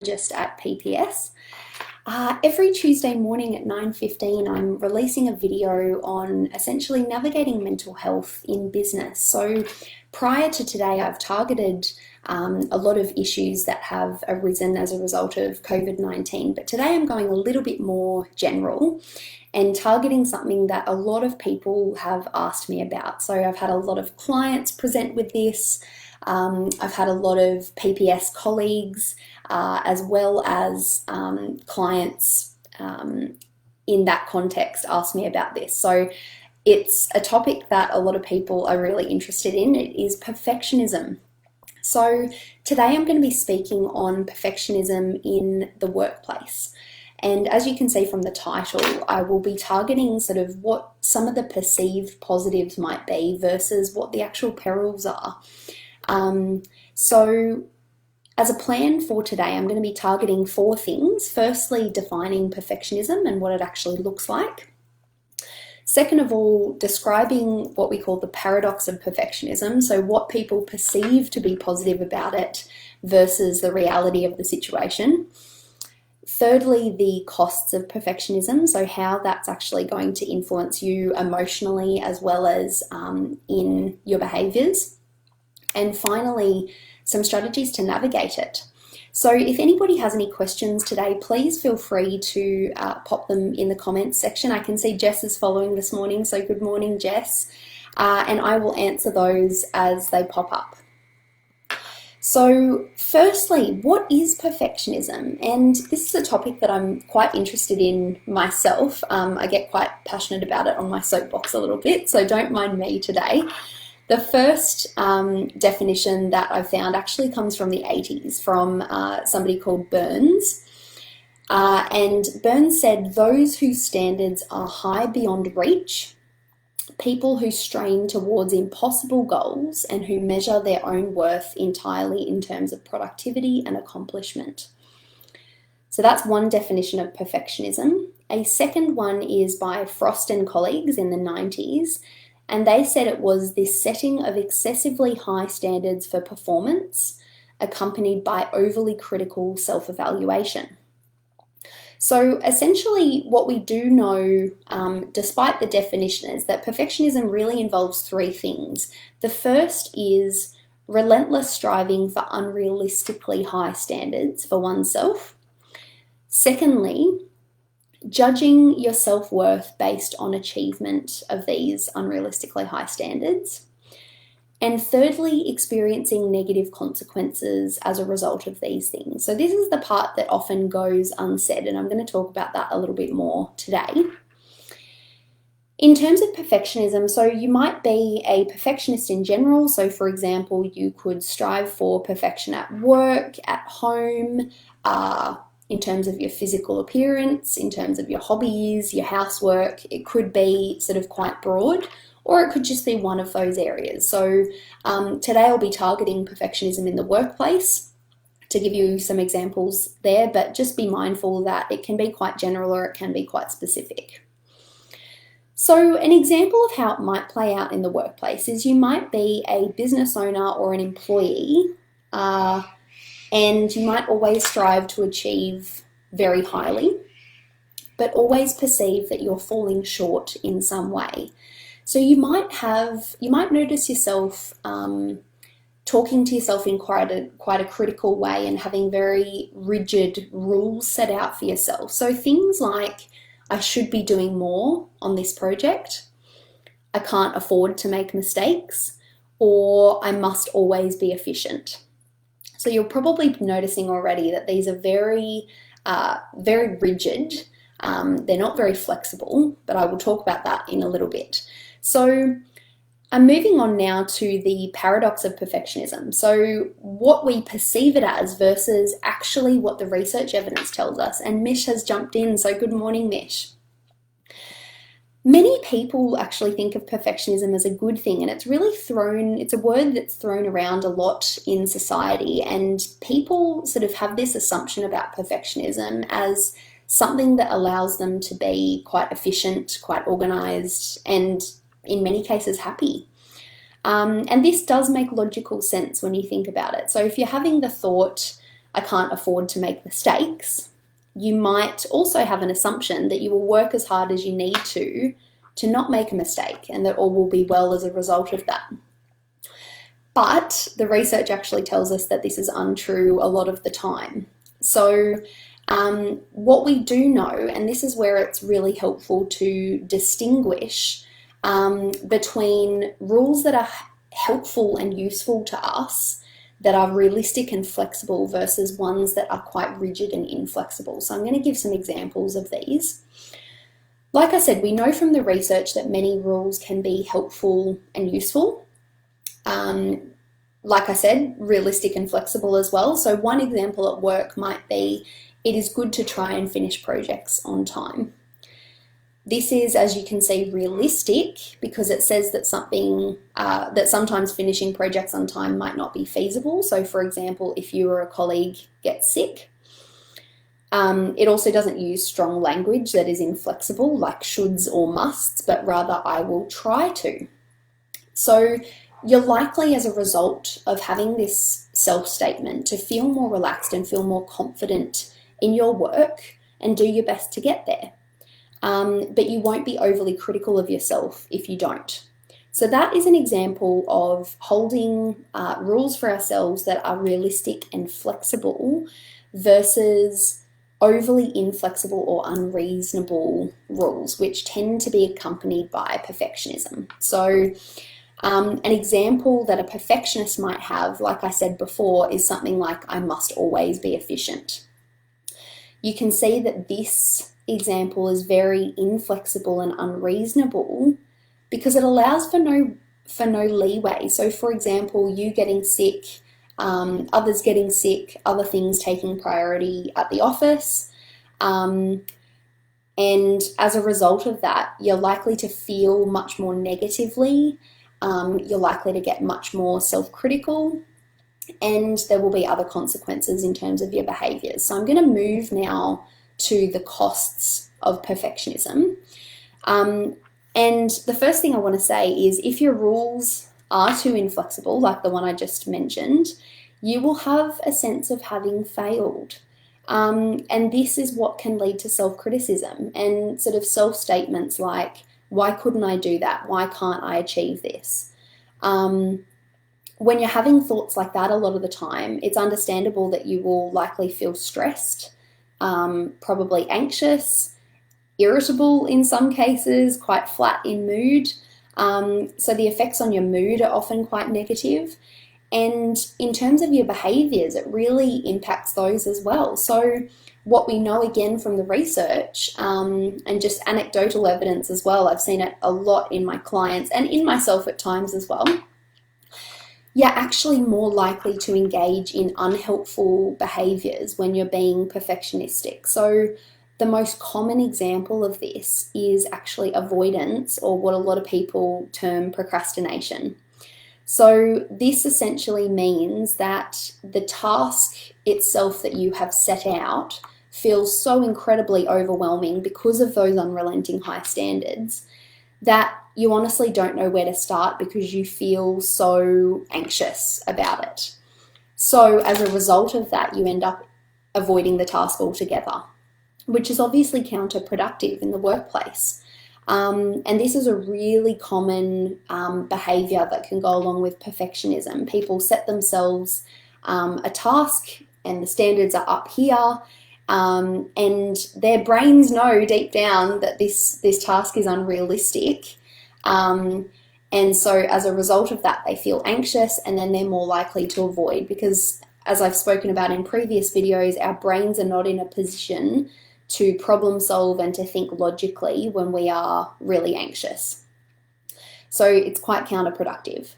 Psychologist at PPS. Every Tuesday morning at 9:15, I'm releasing a video on essentially navigating mental health in business. So prior to today, I've targeted a lot of issues that have arisen as a result of COVID-19, but today I'm going a little bit more general and targeting something that a lot of people have asked me about. So I've had a lot of clients present with this. I've had a lot of PPS colleagues as well as clients in that context ask me about this. So it's a topic that a lot of people are really interested in. It is perfectionism. So today I'm going to be speaking on perfectionism in the workplace. And as you can see from the title, I will be targeting sort of what some of the perceived positives might be versus what the actual perils are. So as a plan for today, I'm going to be targeting 4 things. Firstly, defining perfectionism and what it actually looks like. Second of all, describing what we call the paradox of perfectionism, so what people perceive to be positive about it versus the reality of the situation. Thirdly, the costs of perfectionism, so how that's actually going to influence you emotionally as well as in your behaviours. And finally, some strategies to navigate it. So if anybody has any questions today, please feel free to pop them in the comments section. I can see Jess is following this morning, so good morning, Jess. And I will answer those as they pop up. So firstly, what is perfectionism? And this is a topic that I'm quite interested in myself. I get quite passionate about it on my soapbox a little bit, so don't mind me today. The first definition that I found actually comes from the 80s from somebody called Burns. And Burns said, those whose standards are high beyond reach, people who strain towards impossible goals and who measure their own worth entirely in terms of productivity and accomplishment. So that's one definition of perfectionism. A second one is by Frost and colleagues in the 90s. And they said it was this setting of excessively high standards for performance, accompanied by overly critical self-evaluation. So essentially what we do know, despite the definition, is that perfectionism really involves 3 things. The first is relentless striving for unrealistically high standards for oneself. Secondly, judging your self-worth based on achievement of these unrealistically high standards. And thirdly, experiencing negative consequences as a result of these things. So this is the part that often goes unsaid, and I'm going to talk about that a little bit more today. In terms of perfectionism, so you might be a perfectionist in general. So for example, you could strive for perfection at work, at home, in terms of your physical appearance, in terms of your hobbies, your housework. It could be sort of quite broad, or it could just be one of those areas. So today I'll be targeting perfectionism in the workplace to give you some examples there, but just be mindful that it can be quite general or it can be quite specific. So an example of how it might play out in the workplace is you might be a business owner or an employee, and you might always strive to achieve very highly, but always perceive that you're falling short in some way. So you might notice yourself talking to yourself in quite a critical way and having very rigid rules set out for yourself. So things like, I should be doing more on this project, I can't afford to make mistakes, or I must always be efficient. So you're probably noticing already that these are very rigid. They're not very flexible, but I will talk about that in a little bit. So I'm moving on now to the paradox of perfectionism. So what we perceive it as versus actually what the research evidence tells us. And Mish has jumped in, so good morning, Mish. Many people actually think of perfectionism as a good thing, and it's a word that's thrown around a lot in society, and people sort of have this assumption about perfectionism as something that allows them to be quite efficient, quite organized, and in many cases happy. And this does make logical sense when you think about it. So if you're having the thought, I can't afford to make mistakes, you might also have an assumption that you will work as hard as you need to not make a mistake, and that all will be well as a result of that. But the research actually tells us that this is untrue a lot of the time. So what we do know, and this is where it's really helpful to distinguish between rules that are helpful and useful to us, that are realistic and flexible, versus ones that are quite rigid and inflexible. So I'm going to give some examples of these. Like I said, we know from the research that many rules can be helpful and useful. Like I said, realistic and flexible as well. So one example at work might be, it is good to try and finish projects on time. This is, as you can see, realistic because it says that that sometimes finishing projects on time might not be feasible. So for example, if you or a colleague gets sick, it also doesn't use strong language that is inflexible, like shoulds or musts, but rather I will try to. So you're likely, as a result of having this self-statement, to feel more relaxed and feel more confident in your work and do your best to get there. But you won't be overly critical of yourself if you don't. So that is an example of holding rules for ourselves that are realistic and flexible versus overly inflexible or unreasonable rules, which tend to be accompanied by perfectionism. So an example that a perfectionist might have, like I said before, is something like, I must always be efficient. You can see that this example is very inflexible and unreasonable because it allows for no leeway. So for example, you getting sick, others getting sick, other things taking priority at the office, and as a result of that, you're likely to feel much more negatively. You're likely to get much more self-critical, and there will be other consequences in terms of your behaviours. So I'm going to move now to the costs of perfectionism. And the first thing I want to say is, if your rules are too inflexible, like the one I just mentioned, you will have a sense of having failed. And this is what can lead to self-criticism and sort of self-statements like, why couldn't I do that? Why can't I achieve this? When you're having thoughts like that a lot of the time, it's understandable that you will likely feel stressed, probably anxious, irritable in some cases, quite flat in mood. So the effects on your mood are often quite negative. And in terms of your behaviours, it really impacts those as well. So what we know again from the research, and just anecdotal evidence as well, I've seen it a lot in my clients and in myself at times as well, you're actually more likely to engage in unhelpful behaviours when you're being perfectionistic. So the most common example of this is actually avoidance, or what a lot of people term procrastination. So this essentially means that the task itself that you have set out feels so incredibly overwhelming because of those unrelenting high standards that you honestly don't know where to start because you feel so anxious about it. So as a result of that, you end up avoiding the task altogether, which is obviously counterproductive in the workplace. And this is a really common behaviour that can go along with perfectionism. People set themselves a task and the standards are up here, and their brains know deep down that this task is unrealistic. And so as a result of that, they feel anxious, and then they're more likely to avoid, because as I've spoken about in previous videos, our brains are not in a position to problem solve and to think logically when we are really anxious. So it's quite counterproductive.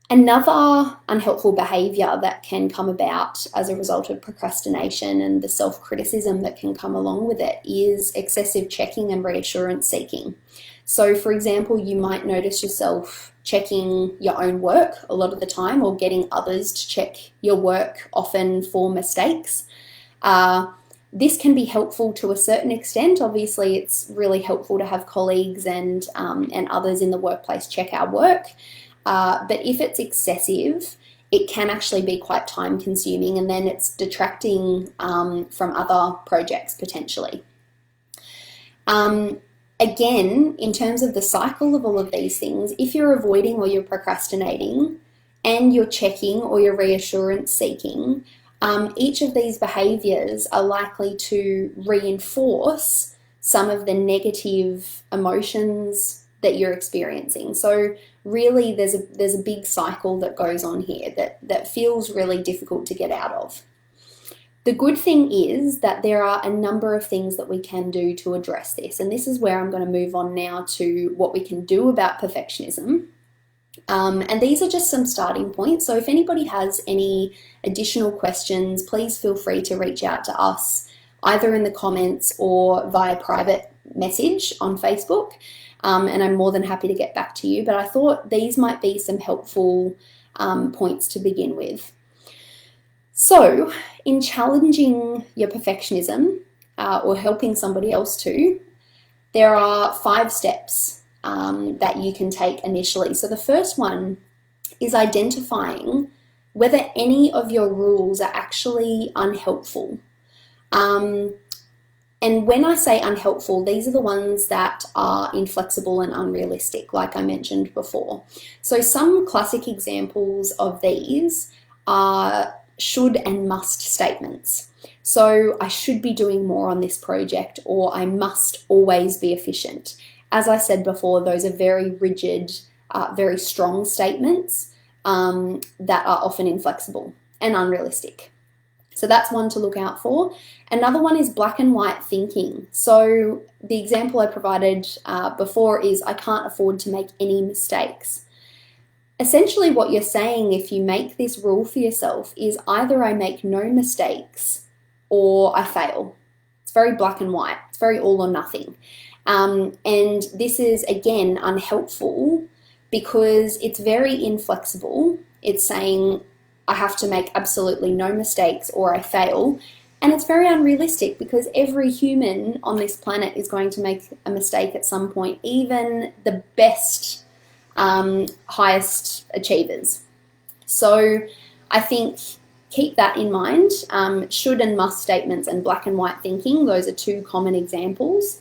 Another unhelpful behaviour that can come about as a result of procrastination and the self-criticism that can come along with it is excessive checking and reassurance seeking. So for example, you might notice yourself checking your own work a lot of the time, or getting others to check your work, often for mistakes. This can be helpful to a certain extent. Obviously, it's really helpful to have colleagues and others in the workplace check our work. But if it's excessive, it can actually be quite time consuming, and then it's detracting from other projects potentially. Again, in terms of the cycle of all of these things, if you're avoiding or you're procrastinating and you're checking or you're reassurance seeking, each of these behaviours are likely to reinforce some of the negative emotions that you're experiencing. So really there's a big cycle that goes on here that feels really difficult to get out of. The good thing is that there are a number of things that we can do to address this, and this is where I'm going to move on now to what we can do about perfectionism. And these are just some starting points, so if anybody has any additional questions, please feel free to reach out to us either in the comments or via private message on Facebook, and I'm more than happy to get back to you, but I thought these might be some helpful points to begin with. So, in challenging your perfectionism or helping somebody else to, there are 5 steps that you can take initially. So the first one is identifying whether any of your rules are actually unhelpful. And when I say unhelpful, these are the ones that are inflexible and unrealistic, like I mentioned before. So some classic examples of these are should and must statements. So I should be doing more on this project, or I must always be efficient. As I said before, those are very rigid, very strong statements that are often inflexible and unrealistic. So that's one to look out for. Another one is black and white thinking. So the example I provided before is I can't afford to make any mistakes. Essentially what you're saying if you make this rule for yourself is either I make no mistakes or I fail. It's very black and white. It's very all or nothing. And this is, again, unhelpful because it's very inflexible. It's saying I have to make absolutely no mistakes or I fail. And it's very unrealistic because every human on this planet is going to make a mistake at some point, even the best highest achievers. So I think keep that in mind. Should and must statements and black and white thinking, those are 2 common examples.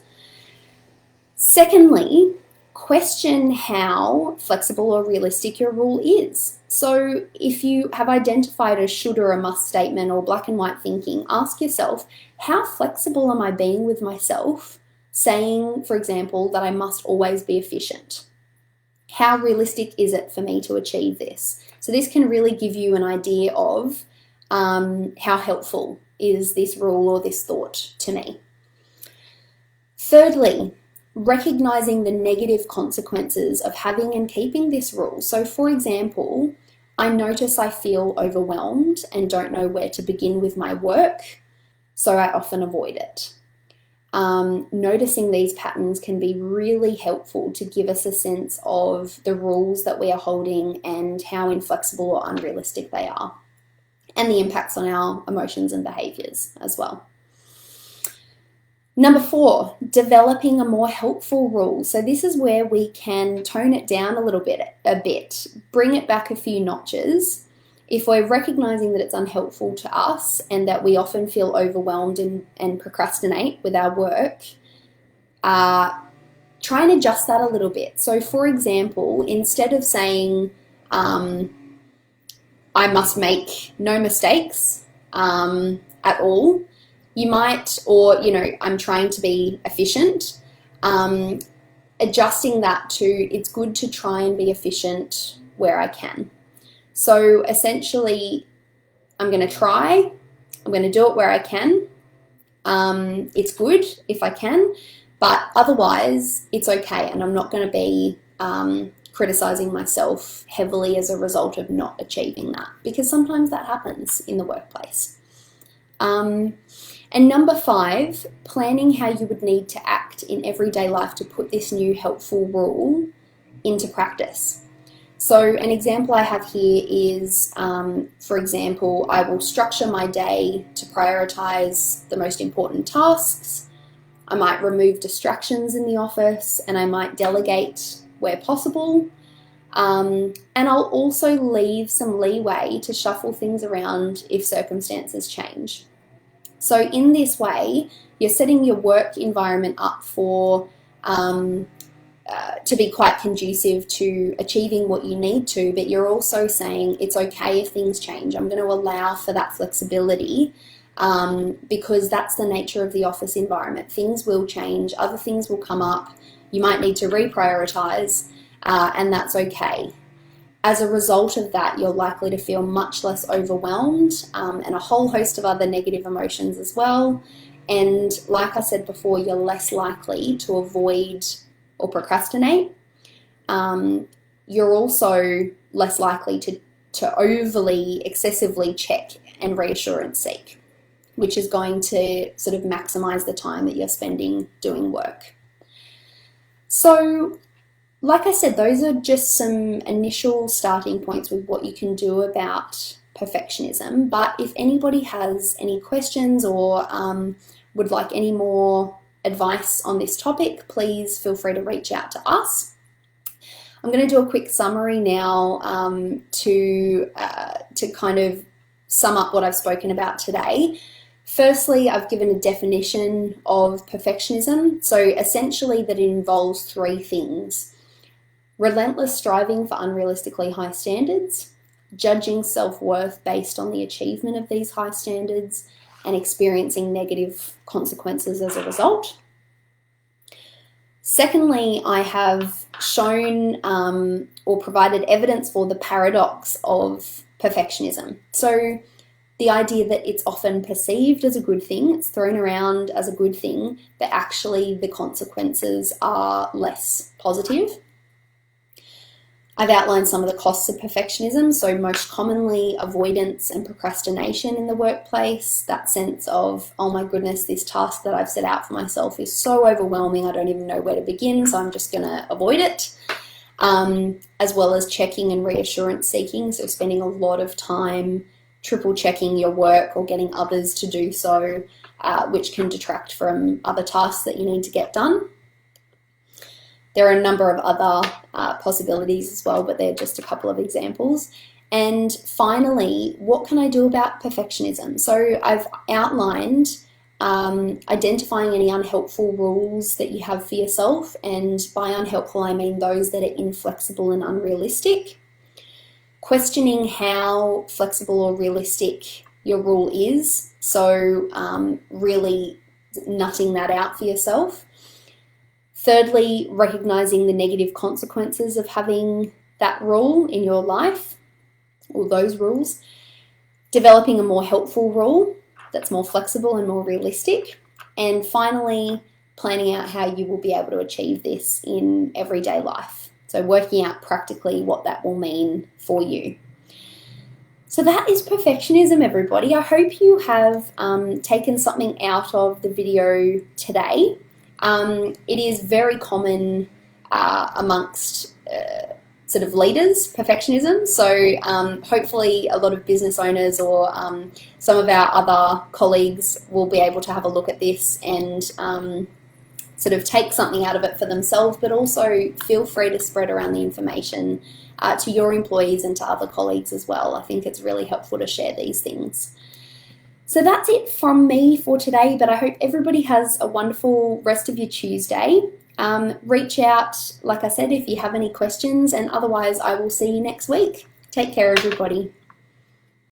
Secondly, question how flexible or realistic your rule is. So if you have identified a should or a must statement or black and white thinking, ask yourself, how flexible am I being with myself, saying, for example, that I must always be efficient? How realistic is it for me to achieve this? So this can really give you an idea of how helpful is this rule or this thought to me. Thirdly, recognizing the negative consequences of having and keeping this rule. So for example, I notice I feel overwhelmed and don't know where to begin with my work, so I often avoid it. Noticing these patterns can be really helpful to give us a sense of the rules that we are holding and how inflexible or unrealistic they are, and the impacts on our emotions and behaviours as well. Number 4, developing a more helpful rule. So this is where we can tone it down a bit, bring it back a few notches. If we're recognizing that it's unhelpful to us and that we often feel overwhelmed and procrastinate with our work, try and adjust that a little bit. So for example, instead of saying, I must make no mistakes at all, you might, or, I'm trying to be efficient, adjusting that to, it's good to try and be efficient where I can. So essentially, I'm going to try, I'm going to do it where I can. It's good if I can, but otherwise it's okay, and I'm not going to be criticizing myself heavily as a result of not achieving that, because sometimes that happens in the workplace. And number 5, planning how you would need to act in everyday life to put this new helpful rule into practice. So an example I have here is, for example, I will structure my day to prioritize the most important tasks. I might remove distractions in the office, and I might delegate where possible. And I'll also leave some leeway to shuffle things around if circumstances change. So in this way, you're setting your work environment up for to be quite conducive to achieving what you need to, but you're also saying it's okay if things change. I'm going to allow for that flexibility because that's the nature of the office environment. Things will change, other things will come up, you might need to reprioritize, and that's okay. As a result of that, you're likely to feel much less overwhelmed and a whole host of other negative emotions as well. And like I said before, you're less likely to avoid or procrastinate. You're also less likely to overly, excessively check and reassurance seek, which is going to sort of maximize the time that you're spending doing work. So, like I said, those are just some initial starting points with what you can do about perfectionism. But if anybody has any questions or would like any more advice on this topic, please feel free to reach out to us. I'm going to do a quick summary now to kind of sum up what I've spoken about today. Firstly, I've given a definition of perfectionism. So essentially that it involves three things: relentless striving for unrealistically high standards, judging self-worth based on the achievement of these high standards, and experiencing negative consequences as a result. Secondly, I have shown or provided evidence for the paradox of perfectionism. So the idea that it's often perceived as a good thing, it's thrown around as a good thing, but actually the consequences are less positive. I've outlined some of the costs of perfectionism, so most commonly avoidance and procrastination in the workplace, that sense of, oh my goodness, this task that I've set out for myself is so overwhelming, I don't even know where to begin, so I'm just going to avoid it, as well as checking and reassurance seeking, so spending a lot of time triple checking your work or getting others to do so, which can detract from other tasks that you need to get done. There are a number of other possibilities as well, but they're just a couple of examples. And finally, what can I do about perfectionism? So I've outlined identifying any unhelpful rules that you have for yourself, and by unhelpful I mean those that are inflexible and unrealistic. Questioning how flexible or realistic your rule is, so really nutting that out for yourself. Thirdly, recognizing the negative consequences of having that rule in your life, or those rules. Developing a more helpful rule that's more flexible and more realistic. And finally, planning out how you will be able to achieve this in everyday life. So working out practically what that will mean for you. So that is perfectionism, everybody. I hope you have taken something out of the video today. It is very common amongst sort of leaders, perfectionism. So hopefully a lot of business owners or some of our other colleagues will be able to have a look at this and sort of take something out of it for themselves, but also feel free to spread around the information to your employees and to other colleagues as well. I think it's really helpful to share these things. So that's it from me for today, but I hope everybody has a wonderful rest of your Tuesday. Reach out, like I said, if you have any questions, and otherwise I will see you next week. Take care, everybody.